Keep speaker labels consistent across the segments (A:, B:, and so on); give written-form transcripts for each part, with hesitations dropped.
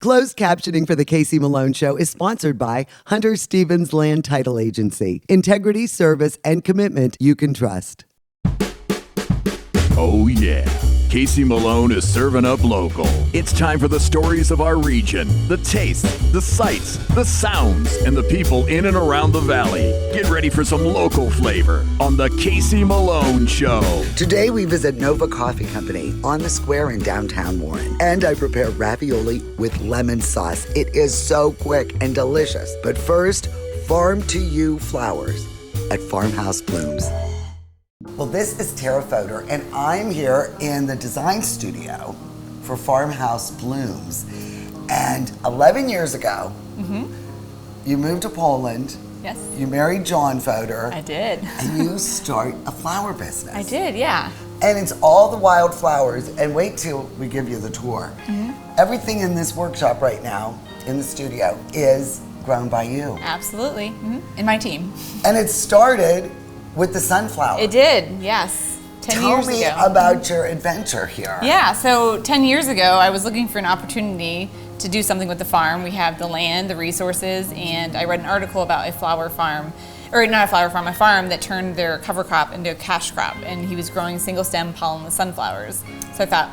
A: Closed captioning for The Casey Malone Show is sponsored by Hunter Stevens Land Title Agency. Integrity, service, and commitment you can trust.
B: Oh yeah, Casey Malone is serving up local. It's time for the stories of our region, the tastes, the sights, the sounds, and the people in and around the valley. Get ready for some local flavor on the Casey Malone Show.
A: Today we visit Nova Coffee Company on the square in downtown Warren. And I prepare ravioli with lemon sauce. It is so quick and delicious. But first, farm to you flowers at Farmhouse Blooms. Well, this is Tara Fodor, and I'm here in the design studio for Farmhouse Blooms. And 11 years ago, you moved to Poland.
C: Yes.
A: You married John Fodor.
C: I did.
A: And you start a flower business.
C: I did, yeah.
A: And it's all the wild flowers. And wait till we give you the tour. Everything in this workshop right now, in the studio, is grown by you.
C: Absolutely. In my team.
A: And it started with the sunflower.
C: It did, yes. 10 years ago.
A: Tell me about your adventure here.
C: Yeah, so 10 years ago, I was looking for an opportunity to do something with the farm. We have the land, the resources, and I read an article about a flower farm, or not a flower farm, a farm that turned their cover crop into a cash crop, and he was growing single stem pollen sunflowers. So I thought,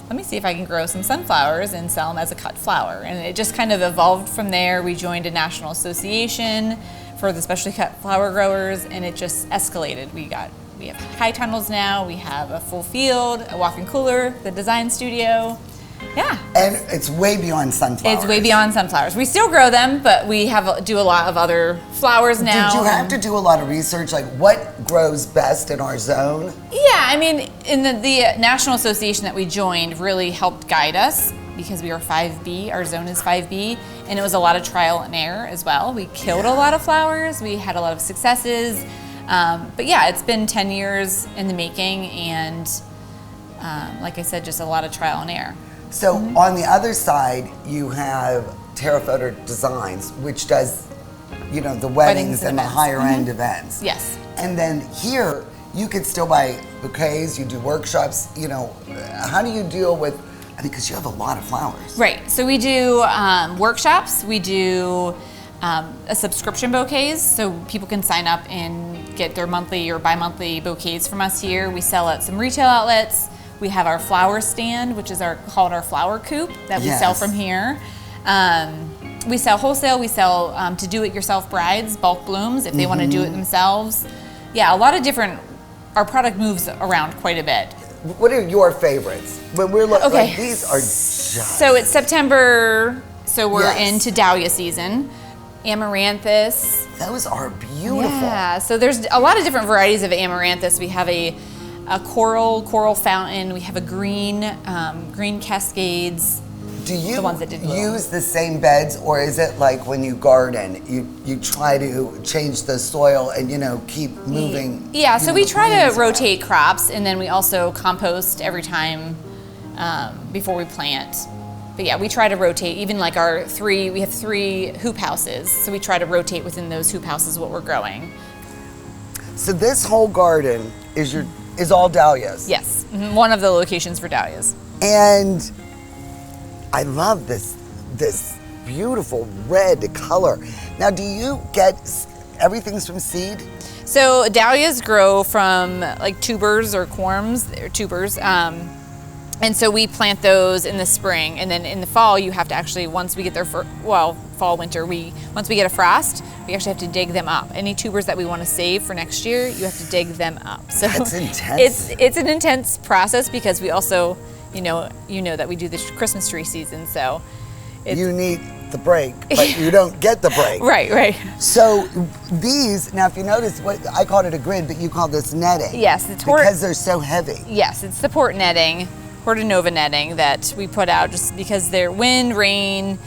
C: let me see if I can grow some sunflowers and sell them as a cut flower. And it just kind of evolved from there. We joined a national association for the specially cut flower growers, and it just escalated. We have high tunnels now, we have a full field, a walk-in cooler, the design studio. Yeah.
A: And it's way beyond sunflowers.
C: It's way beyond sunflowers. We still grow them, but we do a lot of other flowers now.
A: Did you have to do a lot of research, like what grows best in our zone?
C: Yeah, I mean, in the national association that we joined really helped guide us because we are 5B, our zone is 5B, and it was a lot of trial and error as well. We killed a lot of flowers, we had a lot of successes, but yeah, it's been 10 years in the making, and like I said, just a lot of trial and error.
A: So on the other side, you have Tara Fodor Designs, which does, the weddings and the higher end events.
C: Yes.
A: And then here, you could still buy bouquets, you do workshops, how do you deal with, because you have a lot of flowers.
C: Right, so we do workshops, we do a subscription bouquets, so people can sign up and get their monthly or bi-monthly bouquets from us here. We sell at some retail outlets. We have our flower stand, which is called our flower coop that we sell from here. We sell wholesale, we sell to do-it-yourself brides, bulk blooms, if they want to do it themselves. Yeah, a lot of different, our product moves around quite a bit.
A: What are your favorites? When we're like, these are just...
C: So it's September, so we're into dahlia season. Amaranthus.
A: Those are beautiful.
C: Yeah, so there's a lot of different varieties of amaranthus. We have a coral fountain. We have a green cascades.
A: Do you
C: the ones that did
A: use the same beds, or is it like when you garden, you try to change the soil and keep moving?
C: Yeah, so we try to rotate crops, and then we also compost every time before we plant. But yeah, we try to rotate. Even like we have 3 hoop houses, so we try to rotate within those hoop houses what we're growing.
A: So this whole garden is all dahlias.
C: Yes, one of the locations for dahlias.
A: And I love this beautiful red color. Now, do you get everything's from seed?
C: So dahlias grow from like tubers or corms, or tubers. And so we plant those in the spring, and then in the fall you have to actually, once we get fall, winter, once we get a frost, we actually have to dig them up. Any tubers that we want to save for next year, you have to dig them up. So
A: that's intense.
C: It's an intense process because we also, you know that we do the Christmas tree season, so
A: you need the break, but you don't get the break.
C: Right.
A: So these, now if you notice, I called it a grid, but you call this netting.
C: Yes,
A: because they're so heavy.
C: Yes, it's the port netting, Portanova netting that we put out just because they're wind, rain,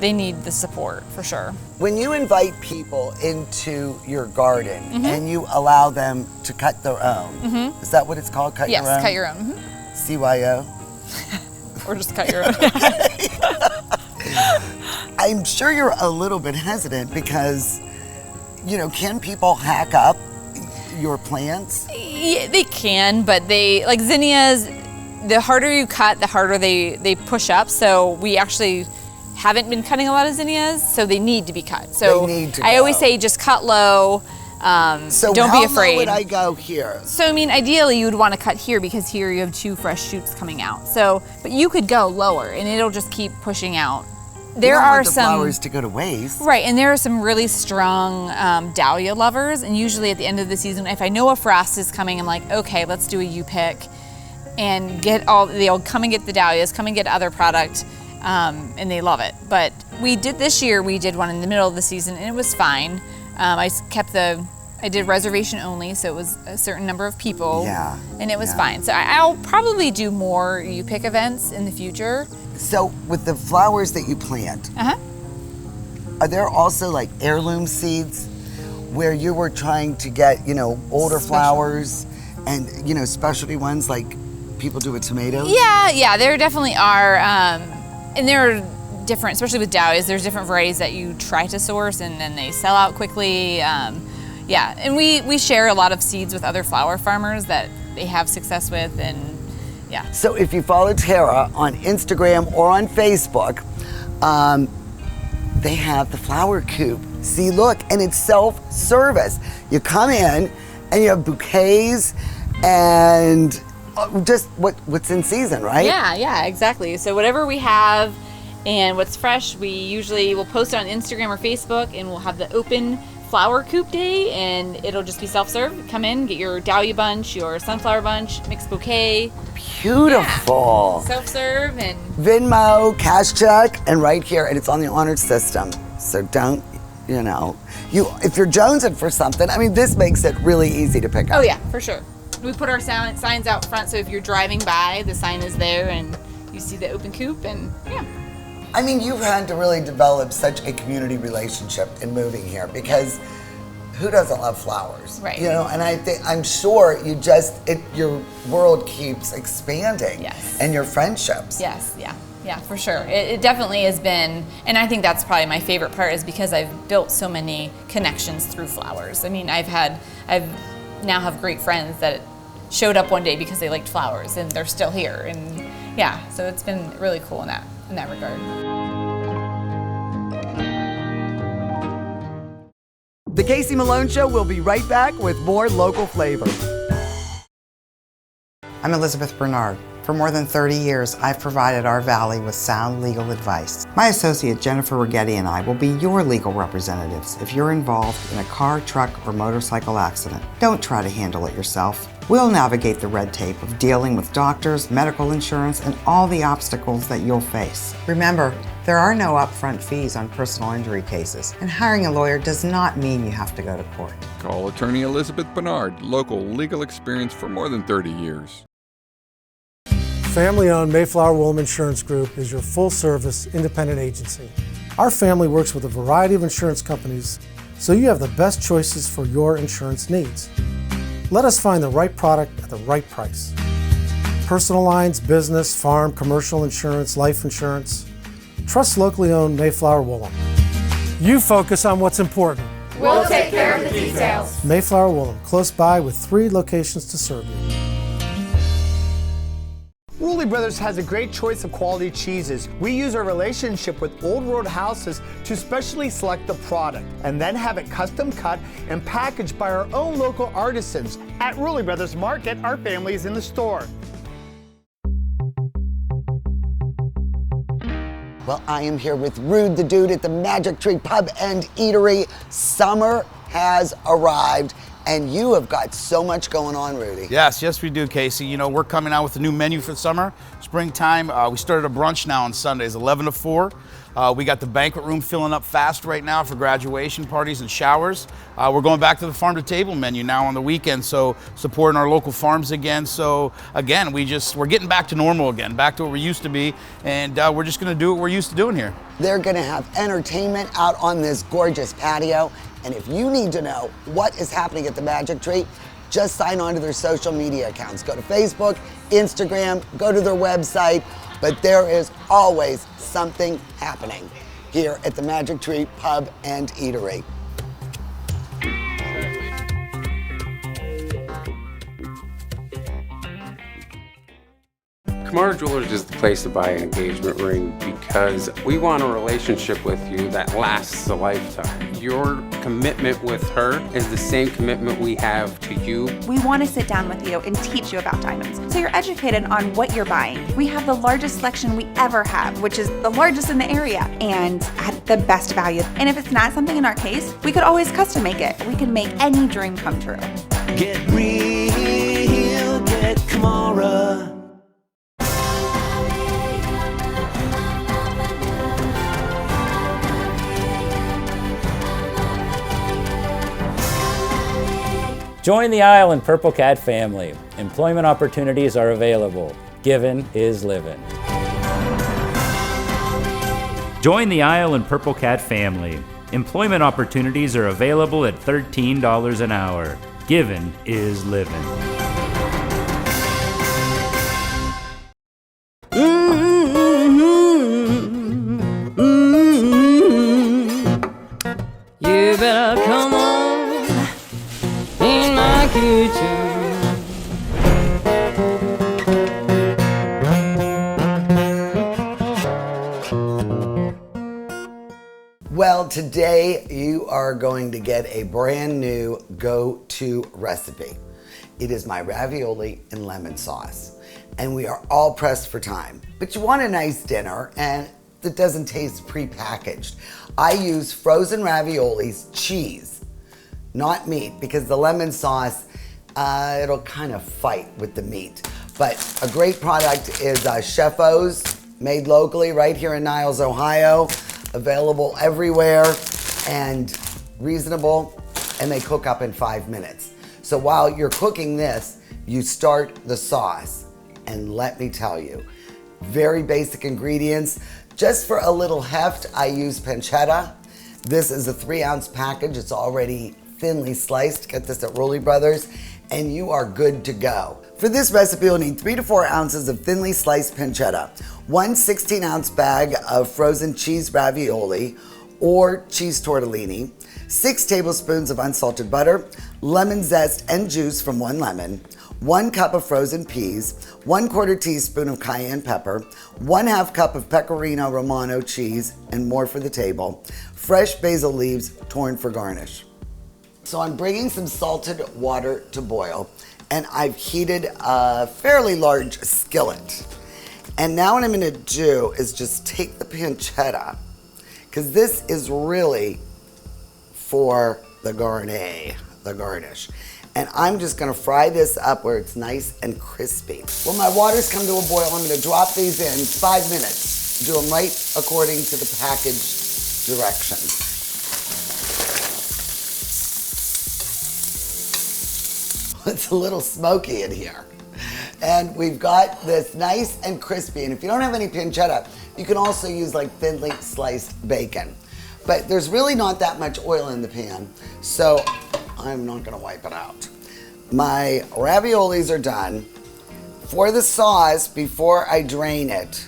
C: they need the support for sure.
A: When you invite people into your garden and you allow them to cut their own, is that what it's called, cut your own?
C: Yes, cut your own.
A: CYO?
C: Or just cut your own.
A: I'm sure you're a little bit hesitant because, can people hack up your plants?
C: Yeah, they can, but like zinnias, the harder you cut, the harder they push up. So we actually haven't been cutting a lot of zinnias, so they need to be cut. So
A: They need to
C: I
A: go.
C: always say just cut low.
A: So
C: don't
A: how
C: be afraid.
A: low would I go here?
C: So I mean, ideally you would want to cut here because here you have 2 fresh shoots coming out. So, but you could go lower and it'll just keep pushing out. There
A: you don't
C: are
A: want the
C: some
A: flowers to go to waste.
C: right, and there are some really strong dahlia lovers. And usually at the end of the season, if I know a frost is coming, I'm like, okay, let's do a U-pick, and they'll come and get the dahlias, come and get other product, and they love it. But this year we did one in the middle of the season, and it was fine. I did reservation only, so it was a certain number of people.
A: Yeah,
C: And it was
A: yeah.
C: fine. So I'll probably do more U-pick events in the future.
A: So with the flowers that you plant, are there also like heirloom seeds where you were trying to get, older flowers and, specialty ones like people do with tomatoes?
C: Yeah, there definitely are. And there are different, especially with dahlias, there's different varieties that you try to source and then they sell out quickly. And we share a lot of seeds with other flower farmers that they have success with, and yeah.
A: So if you follow Tara on Instagram or on Facebook, they have the flower coop. See, look, and it's self-service. You come in and you have bouquets and just what's in season, right?
C: Yeah, exactly. So whatever we have and what's fresh, we usually will post it on Instagram or Facebook, and we'll have the open flower coop day, and it'll just be self-serve. Come in, get your dahlia bunch, your sunflower bunch, mixed bouquet.
A: Beautiful.
C: Yeah. Self-serve and
A: Venmo, cash check, and right here, and it's on the honored system. So don't, if you're jonesing for something, this makes it really easy to pick up.
C: oh yeah, for sure. We put our signs out front, so if you're driving by, the sign is there, and you see the open coop, and yeah.
A: You've had to really develop such a community relationship in moving here, because who doesn't love flowers?
C: Right.
A: And I'm sure your world keeps expanding.
C: Yes.
A: And your friendships.
C: Yes, yeah, for sure. It definitely has been, and I think that's probably my favorite part, is because I've built so many connections through flowers. I've now have great friends that showed up one day because they liked flowers, and they're still here, and yeah, so it's been really cool in that regard.
A: The Casey Malone Show will be right back with more local flavor.
D: I'm Elizabeth Bernard. For more than 30 years, I've provided our Valley with sound legal advice. My associate Jennifer Rigetti and I will be your legal representatives if you're involved in a car, truck, or motorcycle accident. Don't try to handle it yourself. We'll navigate the red tape of dealing with doctors, medical insurance, and all the obstacles that you'll face. Remember, there are no upfront fees on personal injury cases, and hiring a lawyer does not mean you have to go to court.
E: Call attorney Elizabeth Bernard, local legal experience for more than 30 years.
F: Family-owned Mayflower Woolham Insurance Group is your full-service independent agency. Our family works with a variety of insurance companies, so you have the best choices for your insurance needs. Let us find the right product at the right price. Personal lines, business, farm, commercial insurance, life insurance. Trust locally owned Mayflower Woolham. You focus on what's important.
C: We'll take care of the details.
F: Mayflower Woolham, close by with 3 locations to serve you.
G: Rulli Brothers has a great choice of quality cheeses. We use our relationship with Old World Houses to specially select the product and then have it custom cut and packaged by our own local artisans. At Rulli Brothers Market, our family is in the store.
A: Well, I am here with Rude the Dude at the Magic Tree Pub and Eatery. Summer has arrived, and you have got so much going on, Rudy.
H: Yes, we do, Casey. We're coming out with a new menu for the summer, springtime. We started a brunch now on Sundays, 11 to 4. We got the banquet room filling up fast right now for graduation parties and showers. We're going back to the farm to table menu now on the weekend, so supporting our local farms again. So again, we're getting back to normal again, back to what we used to be, and we're just going to do what we're used to doing here.
A: They're going to have entertainment out on this gorgeous patio. And if you need to know what is happening at the Magic Tree, just sign on to their social media accounts. Go to Facebook, Instagram, go to their website. But there is always something happening here at the Magic Tree Pub and Eatery.
I: Kamara Jewelers is the place to buy an engagement ring because we want a relationship with you that lasts a lifetime. Your commitment with her is the same commitment we have to you.
J: We want to sit down with you and teach you about diamonds so you're educated on what you're buying. We have the largest selection we ever have, which is the largest in the area, and at the best value. And if it's not something in our case, we could always custom make it. We can make any dream come true.
K: Get real, get Kamara.
L: Join the Isle and Purple Cat family. Employment opportunities are available. Given is living. Join the Isle and Purple Cat family. Employment opportunities are available at $13 an hour. Given is living.
M: You better come on in my kitchen.
A: Well, today you are going to get a brand new go-to recipe. It is my ravioli and lemon sauce. And we are all pressed for time. But you want a nice dinner and it doesn't taste prepackaged. I use frozen raviolis, cheese, not meat, because the lemon sauce, it'll kind of fight with the meat. But a great product is Chef O's, made locally right here in Niles, Ohio. Available everywhere and reasonable, and they cook up in 5 minutes. So while you're cooking this, you start the sauce. And let me tell you, very basic ingredients. Just for a little heft, I use pancetta. This is a 3-ounce package. It's already thinly sliced. Get this at Rowley Brothers, and you are good to go. For this recipe, you'll need 3 to 4 ounces of thinly sliced pancetta, 1 16-ounce bag of frozen cheese ravioli or cheese tortellini, 6 tablespoons of unsalted butter, lemon zest and juice from 1 lemon, 1 cup of frozen peas, 1/4 teaspoon of cayenne pepper, 1/2 cup of pecorino romano cheese, and more for the table, fresh basil leaves torn for garnish. So I'm bringing some salted water to boil, and I've heated a fairly large skillet. And now what I'm gonna do is just take the pancetta, because this is really for the garnish. And I'm just gonna fry this up where it's nice and crispy. When my water's come to a boil, I'm gonna drop these in 5 minutes. Do them right according to the package directions. It's a little smoky in here. And we've got this nice and crispy. And if you don't have any pancetta, you can also use like thinly sliced bacon. But there's really not that much oil in the pan, so I'm not gonna wipe it out. My raviolis are done. For the sauce, before I drain it,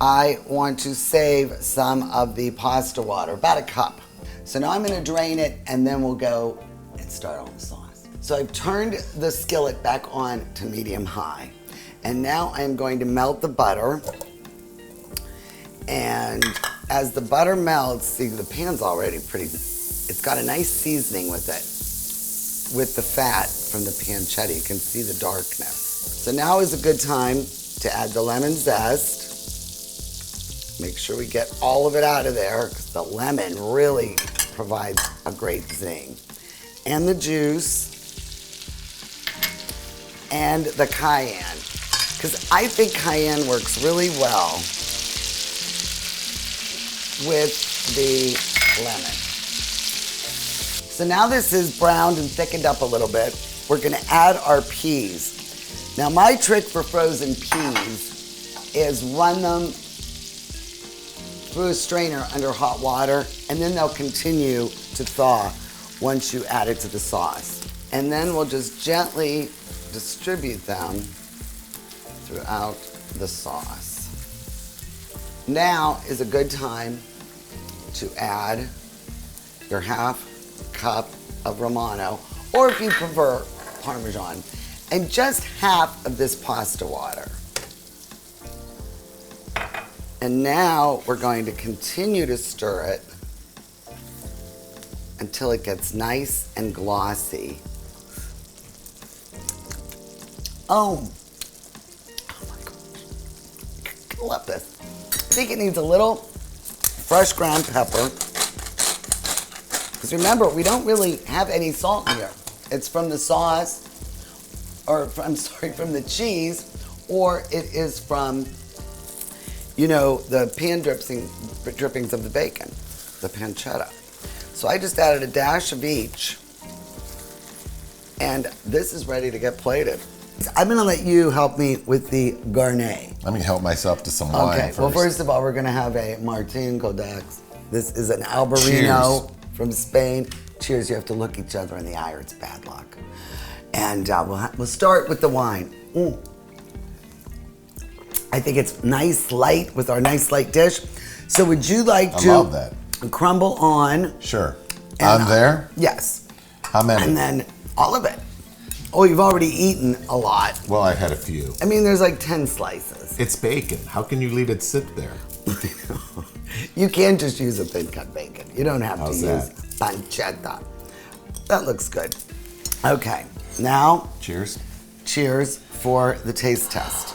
A: I want to save some of the pasta water, about a cup. So now I'm gonna drain it, and then we'll go and start on the sauce. So I've turned the skillet back on to medium high. And now I'm going to melt the butter. And as the butter melts, see the pan's already pretty, it's got a nice seasoning with it. With the fat from the pancetta, you can see the darkness. So now is a good time to add the lemon zest. Make sure we get all of it out of there, because the lemon really provides a great zing. And the juice. And the cayenne, because I think cayenne works really well with the lemon. So now this is browned and thickened up a little bit. We're gonna add our peas. Now my trick for frozen peas is run them through a strainer under hot water, and then they'll continue to thaw once you add it to the sauce. And then we'll just gently distribute them throughout the sauce. Now is a good time to add your 1/2 cup of Romano, or if you prefer Parmesan, and just half of this pasta water. And now we're going to continue to stir it until it gets nice and glossy. Oh my gosh, I love this. I think it needs a little fresh ground pepper. Because remember, we don't really have any salt in here. It's from the sauce, or from the cheese, or it is from, the pan drippings of the bacon, the pancetta. So I just added a dash of each, and this is ready to get plated. I'm gonna let you help me with the garnet.
N: Let me help myself to some wine first.
A: Well, first of all, we're gonna have a Martin Codex. This is an Albarino from Spain. Cheers, you have to look each other in the eye or it's bad luck. And we'll start with the wine. I think it's nice light with our nice light dish. So would you like to
N: love that.
A: Crumble on?
N: Sure.
A: And,
N: On there?
A: Yes.
N: How many?
A: And then all of it. Oh, you've already eaten a lot.
N: Well, I've had a few.
A: I mean, there's like 10 slices.
N: It's bacon. How can you let it sit there?
A: You can just use a thin cut bacon. You don't have
N: How's
A: to
N: that?
A: use pancetta. That looks good. Okay, now.
N: Cheers.
A: Cheers for the taste test.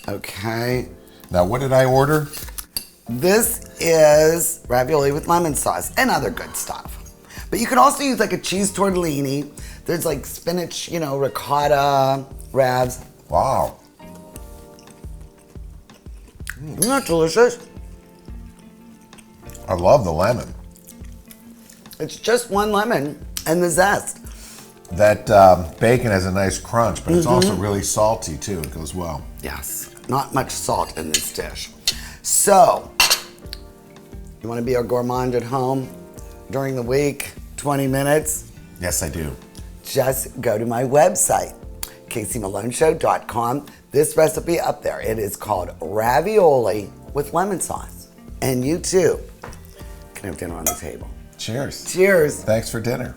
A: Okay.
N: Now, what did I order?
A: This is ravioli with lemon sauce and other good stuff. But you can also use like a cheese tortellini. There's like spinach, ricotta, ravs.
N: Wow.
A: Isn't that delicious?
N: I love the lemon.
A: It's just one lemon and the zest.
N: That bacon has a nice crunch, but it's also really salty too. It goes well.
A: Yes, not much salt in this dish. So, you want to be a gourmand at home during the week, 20 minutes?
N: Yes, I do.
A: Just go to my website, caseymalonshow.com. This recipe up there, it is called ravioli with lemon sauce. And you too can have dinner on the table.
N: Cheers.
A: Cheers.
N: Thanks for dinner.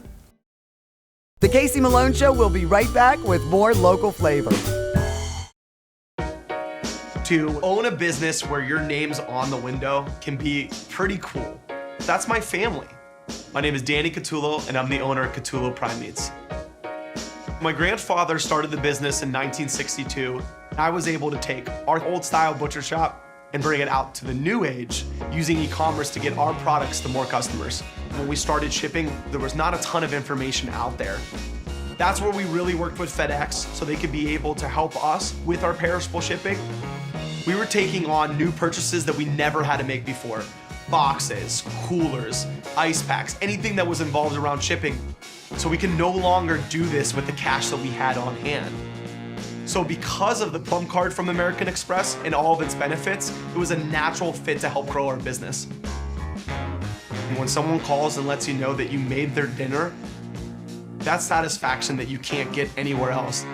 A: The Casey Malone Show will be right back with more local flavor.
O: To own a business where your name's on the window can be pretty cool. That's my family. My name is Danny Catullo, and I'm the owner of Catullo Prime Meats. My grandfather started the business in 1962. I was able to take our old style butcher shop and bring it out to the new age using e-commerce to get our products to more customers. When we started shipping, there was not a ton of information out there. That's where we really worked with FedEx so they could be able to help us with our perishable shipping. We were taking on new purchases that we never had to make before. Boxes, coolers, ice packs, anything that was involved around shipping. So we can no longer do this with the cash that we had on hand. So because of the Plum Card from American Express and all of its benefits, it was a natural fit to help grow our business. And when someone calls and lets you know that you made their dinner, that's satisfaction that you can't get anywhere else.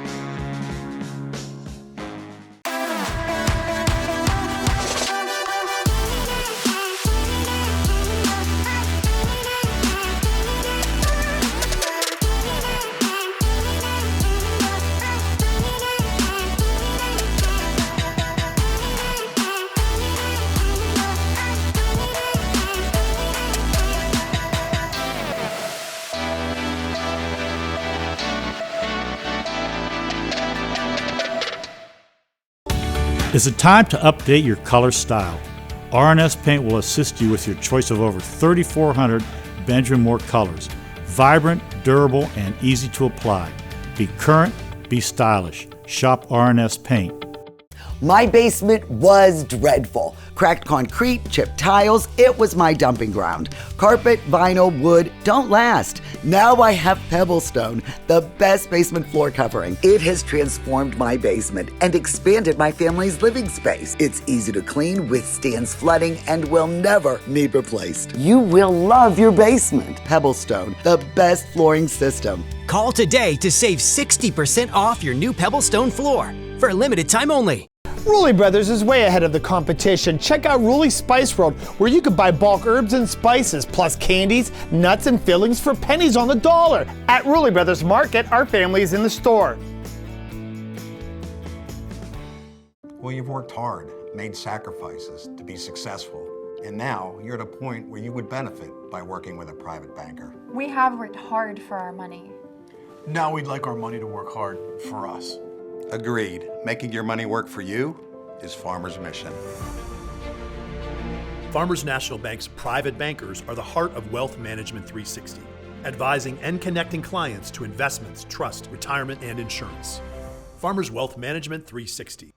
P: Is it time to update your color style? R&S Paint will assist you with your choice of over 3,400 Benjamin Moore colors. Vibrant, durable, and easy to apply. Be current, be stylish. Shop R&S Paint.
A: My basement was dreadful. Cracked concrete, chipped tiles, it was my dumping ground. Carpet, vinyl, wood don't last. Now I have Pebblestone, the best basement floor covering. It has transformed my basement and expanded my family's living space. It's easy to clean, withstands flooding, and will never need replaced. You will love your basement. Pebblestone, the best flooring system.
Q: Call today to save 60% off your new Pebblestone floor for a limited time only.
G: Rulli Brothers is way ahead of the competition. Check out Rulli Spice World, where you can buy bulk herbs and spices, plus candies, nuts, and fillings for pennies on the dollar. At Rulli Brothers Market, our family is in the store.
R: Well, you've worked hard. made sacrifices to be successful. And now you're at a point where you would benefit by working with a private banker.
S: We have worked hard for our money.
T: Now we'd like our money to work hard for us.
R: Agreed. Making your money work for you is Farmers' mission.
U: Farmers National Bank's private bankers are the heart of Wealth Management 360, advising and connecting clients to investments, trust, retirement, and insurance. Farmers Wealth Management 360.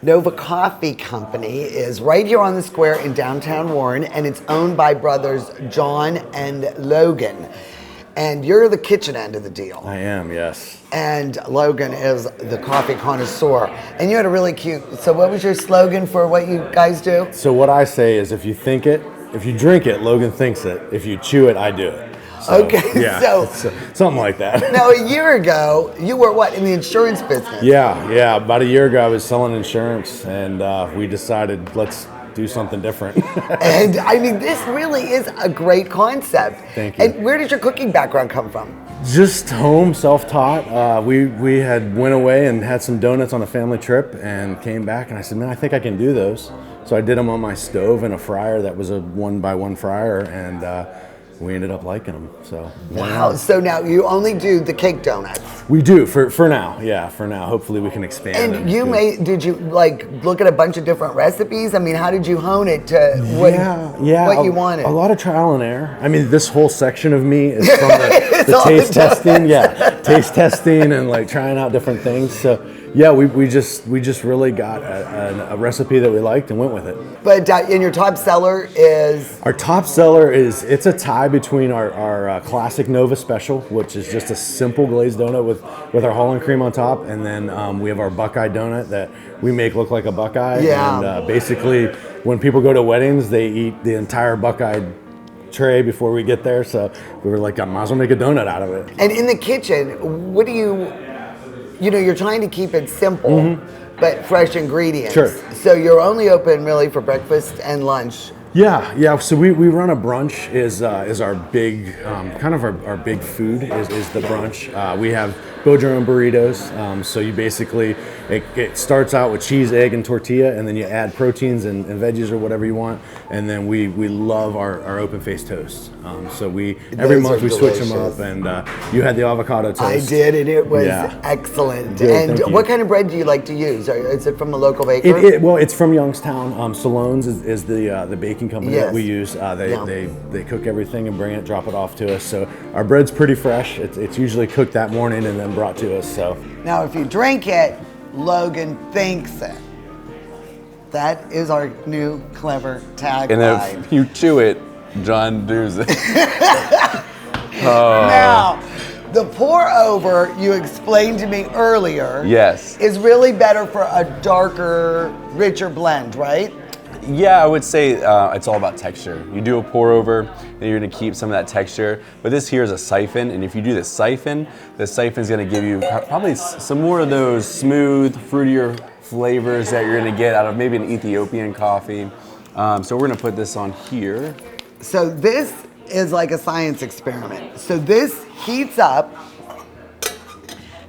A: Nova Coffee Company is right here on the square in downtown Warren, and it's owned by brothers John and Logan. And you're the kitchen end of the deal.
V: I am, yes.
A: And Logan is the coffee connoisseur. And you had a really cute, so what was your slogan for what you guys do?
V: So what I say is if you think it, if you drink it, Logan thinks it. If you chew it, I do it. So,
A: Okay,
V: yeah,
A: so-
V: something like that.
A: Now, a year ago, you were what, in the insurance business?
V: Yeah. About a year ago, I was selling insurance, and we decided let's do something different.
A: And I mean, this really is a great concept.
V: Thank you.
A: And where did your cooking background come from?
V: Just home, self-taught. We had went away and had some donuts on a family trip and came back, and I said, man, I think I can do those. So I did them on my stove in a fryer that was a 1x1 fryer, and we ended up liking them. So
A: Wow. So now you only do the cake donuts.
V: we do for now. Yeah, for now. Hopefully we can expand.
A: And you did you like look at a bunch of different recipes? I mean, how did you hone it to what you wanted?
V: A lot of trial and error. I mean, this whole section of me is from the
A: all
V: taste
A: the donuts.
V: testing. Yeah, taste testing and like trying out different things. So yeah, we just really got a recipe that we liked and went with it.
A: But and your top seller is?
V: Our top seller it's a tie between our classic Nova Special, which is just a simple glazed donut with our Holland cream on top, and then we have our Buckeye donut that we make look like a Buckeye.
A: Yeah.
V: And basically, when people go to weddings, they eat the entire Buckeye tray before we get there. So we were like, I might as well make a donut out of it.
A: And in the kitchen, what do you're trying to keep it simple, but fresh ingredients.
V: Sure.
A: So you're only open really for breakfast and lunch.
V: Yeah. So we run a brunch. Is our big kind of our big food is the brunch. We have build your own burritos. So you basically it starts out with cheese, egg, and tortilla, and then you add proteins and veggies or whatever you want. And then we love our open faced toasts. So every month we switch them up. And you had the avocado toast.
A: I did, and it was excellent.
V: Good,
A: and
V: thank you.
A: what kind of bread do you like to use? Is it from the local baker?
V: Well, it's from Youngstown. Salone's is the baking company that we use. They cook everything and bring it, drop it off to us. So our bread's pretty fresh. It's usually cooked that morning and then brought to us. So
A: Now, if you drink it, Logan thinks it. That is our new clever tagline.
W: And if you chew it, John does it.
A: Now, the pour over you explained to me earlier
W: Yes.
A: is really better for a darker, richer blend, right?
W: Yeah, I would say it's all about texture. You do a pour over, then you're gonna keep some of that texture. But this here is a siphon, and if you do the siphon is gonna give you probably some more of those smooth, fruitier flavors that you're gonna get out of maybe an Ethiopian coffee. So we're gonna put this on here.
A: So this is like a science experiment. So this heats up,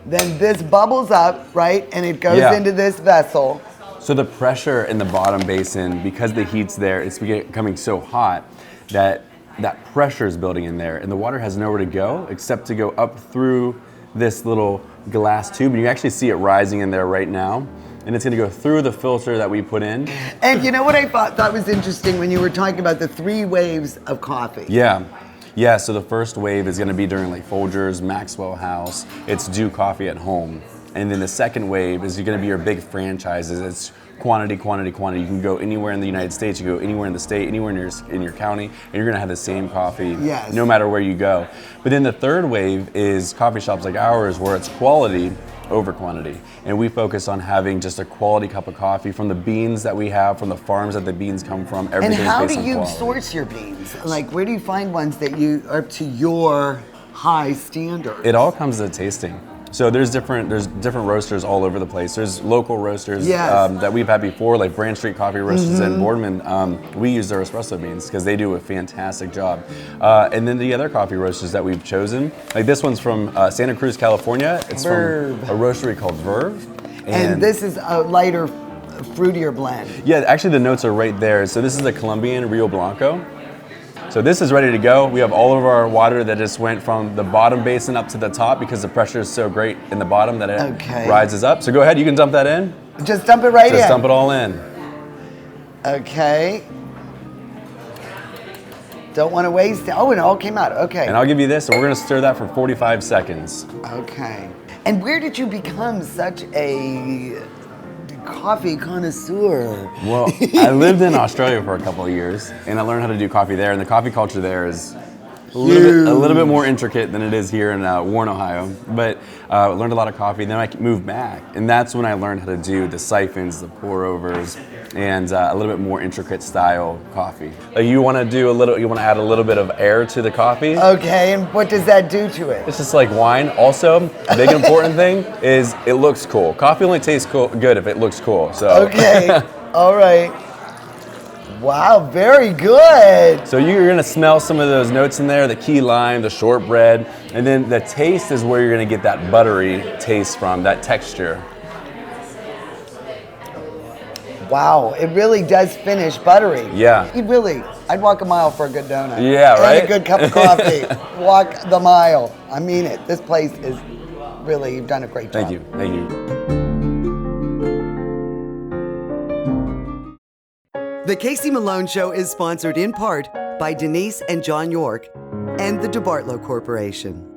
A: then this bubbles up, right? And it goes into this vessel.
W: So the pressure in the bottom basin, because the heat's there, it's becoming so hot that pressure is building in there, and the water has nowhere to go except to go up through this little glass tube, and you actually see it rising in there right now, and it's gonna go through the filter that we put in.
A: And you know what I thought was interesting when you were talking about the 3 waves of coffee?
W: Yeah, so the first wave is gonna be during like Folgers, Maxwell House, it's Do Coffee at Home. And then the second wave is going to be your big franchises. It's quantity. You can go anywhere in the United States, you go anywhere in the state, anywhere in your county, and you're going to have the same coffee no matter where you go. But then the third wave is coffee shops like ours where it's quality over quantity. And we focus on having just a quality cup of coffee from the beans that we have, from the farms that the beans come from, everything's
A: And how
W: based
A: do
W: on
A: you
W: quality.
A: source your beans? Like, where do you find ones that are up to your high standard?
W: It all comes to tasting. So there's different roasters all over the place. There's local roasters that we've had before, like Brand Street Coffee Roasters and Boardman. We use their espresso beans because they do a fantastic job. And then the other coffee roasters that we've chosen, like this one's from Santa Cruz, California. It's
A: Verve.
W: from a roastery called Verve.
A: And this is a lighter fruitier blend.
W: Yeah, actually the notes are right there. So this is the Colombian Rio Blanco. So this is ready to go. We have all of our water that just went from the bottom basin up to the top because the pressure is so great in the bottom that it rises up. So go ahead, you can dump that in.
A: Just dump it right in.
W: Just dump it all in.
A: Okay. Don't want to waste it. Oh, it all came out. Okay.
W: And I'll give you this, and we're gonna stir that for 45 seconds.
A: Okay. And where did you become such a coffee connoisseur?
W: Well, I lived in Australia for a couple of years, and I learned how to do coffee there, and the coffee culture there is a little bit more intricate than it is here in Warren, Ohio. But I learned a lot of coffee, then I moved back, and that's when I learned how to do the siphons, the pour-overs, and a little bit more intricate style coffee. You want to add a little bit of air to the coffee.
A: Okay, and what does that do to it?
W: It's just like wine. Also, a big important thing is it looks cool. Coffee only tastes good if it looks cool. So.
A: Okay, all right. Wow, very good.
W: So you're gonna smell some of those notes in there, the key lime, the shortbread, and then the taste is where you're gonna get that buttery taste from, that texture.
A: Wow, it really does finish buttery.
W: Yeah.
A: I'd walk a mile for a good donut.
W: Yeah, right?
A: And a good cup of coffee. Walk the mile. I mean it. This place is really, you've done a great job.
W: Thank you, thank you.
A: The Casey Malone Show is sponsored in part by Denise and John York and the DeBartolo Corporation.